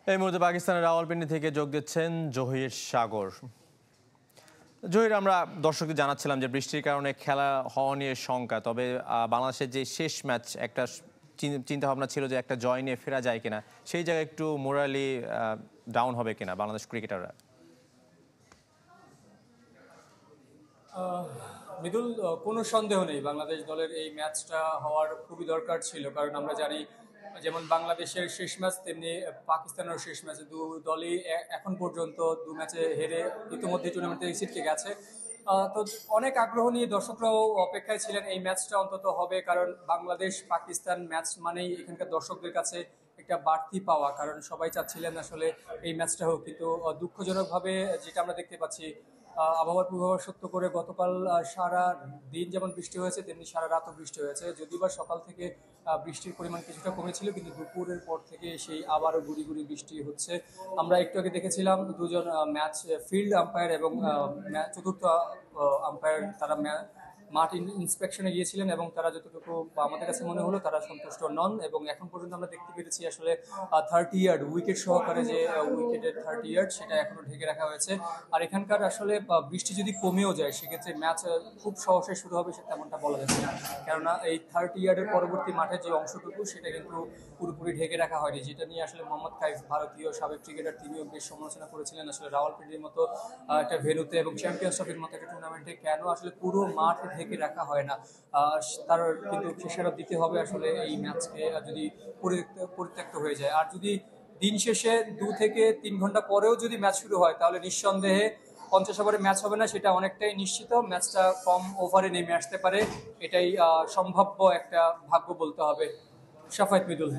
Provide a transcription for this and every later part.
এই মুহূর্তে পাকিস্তানের রাওয়ালপিন্ডি থেকে যোগ দিচ্ছেন জহির সাগর। জহির, আমরা দর্শকদের জানাচ্ছিলাম যে বৃষ্টির কারণে খেলা হওয়া নিয়ে শঙ্কা, তবে বাংলাদেশের যে শেষ ম্যাচ একটা চিন্তা ভাবনা ছিল যে একটা জয় নিয়ে ফেরা যায় কিনা, সেই জায়গায় একটু মোরালি ডাউন হবে কিনা বাংলাদেশ ক্রিকেটাররা? মৃদুল, কোনো সন্দেহ নেই বাংলাদেশ দলের এই ম্যাচটা হওয়ার খুবই দরকার ছিল, কারণ আমরা জানি যেমন বাংলাদেশের শেষ ম্যাচ তেমনি পাকিস্তানের শেষ ম্যাচে দু দলই এখন পর্যন্ত দু ম্যাচে হেরে ইতিমধ্যে টুর্নামেন্ট থেকে ছিটকে গেছে। তো অনেক আগ্রহ নিয়ে দর্শকরাও অপেক্ষায় ছিলেন এই ম্যাচটা অন্তত হবে, কারণ বাংলাদেশ পাকিস্তান ম্যাচ মানেই এখানকার দর্শকদের কাছে একটা বাড়তি পাওয়া, কারণ সবাই চাচ্ছিলেন আসলে এই ম্যাচটা হোক। কিন্তু দুঃখজনকভাবে যেটা আমরা দেখতে পাচ্ছি, আবহাওয়ার পূর্বাভাস সত্য করে গতকাল সারা দিন যেমন বৃষ্টি হয়েছে তেমনি সারা রাতও বৃষ্টি হয়েছে। যদিও বা সকাল থেকে বৃষ্টির পরিমাণ কিছুটা কমেছিল, কিন্তু দুপুরের পর থেকে সেই আবারও গুড়ি গুড়ি বৃষ্টি হচ্ছে। আমরা একটু আগে দেখেছিলাম দুজন ম্যাচ ফিল্ড আম্পায়ার এবং চতুর্থ আম্পায়ার তারা মাঠ ইন্সপেকশনে গিয়েছিলেন এবং তারা যতটুকু আমাদের কাছে মনে হলো তারা সন্তুষ্ট নন। এবং এখন পর্যন্ত আমরা দেখতে পেরেছি আসলে 30 ইয়ার্ড উইকেট সহকারে যে উইকেটের 30 ইয়ার্ড সেটা এখনো ঢেকে রাখা হয়েছে। আর এখানকার আসলে বৃষ্টি যদি কমেও যায় সেক্ষেত্রে ম্যাচ খুব সহসে শুরু হবে সে তেমনটা বলা যাচ্ছে না, কেননা এই 30 ইয়ার্ডের পরবর্তী মাঠের যে অংশটুকু সেটা কিন্তু পুরোপুরি ঢেকে রাখা হয়নি, যেটা নিয়ে আসলে মোহাম্মদ কাইফ ভারতীয় সাবেক ক্রিকেটার তিনিও বেশ সমালোচনা করেছিলেন। আসলে রাওয়ালপিন্ডির মতো একটা ভেন্যুতে এবং চ্যাম্পিয়ন্স ট্রফির মতো একটা টুর্নামেন্টে কেন আসলে পুরো মাঠ ঢেকে রাখা হয় না। তার কিন্তু খেসারত দিতে হবে আসলে এই ম্যাচকে যদি পরিত্যক্ত হয়ে যায়। আর যদি দিন শেষে 2 থেকে 3 ঘন্টা পরেও যদি ম্যাচ শুরু হয় তাহলে নিঃসন্দেহে 50 ওভারে ম্যাচ হবে না, সেটা অনেকটাই নিশ্চিত। ম্যাচটা কম ওভারে নেমে আসতে পারে, এটাই সম্ভাব্য একটা ভাগ্য বলতে হবে। শাফায়েত, মৃদুল।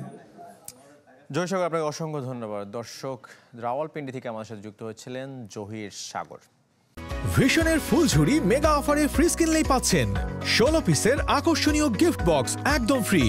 জহির সাগর, আপনাকে অসংখ্য ধন্যবাদ। দর্শক, রাওয়ালপিন্ডি থেকে আমাদের সাথে যুক্ত হয়েছিলেন জহির সাগর। ভিশনের ফুলঝুরি মেগা অফারে ফ্রিজ কিনলেই পাচ্ছেন 16 পিসের আকর্ষণীয় গিফট বক্স একদম ফ্রি।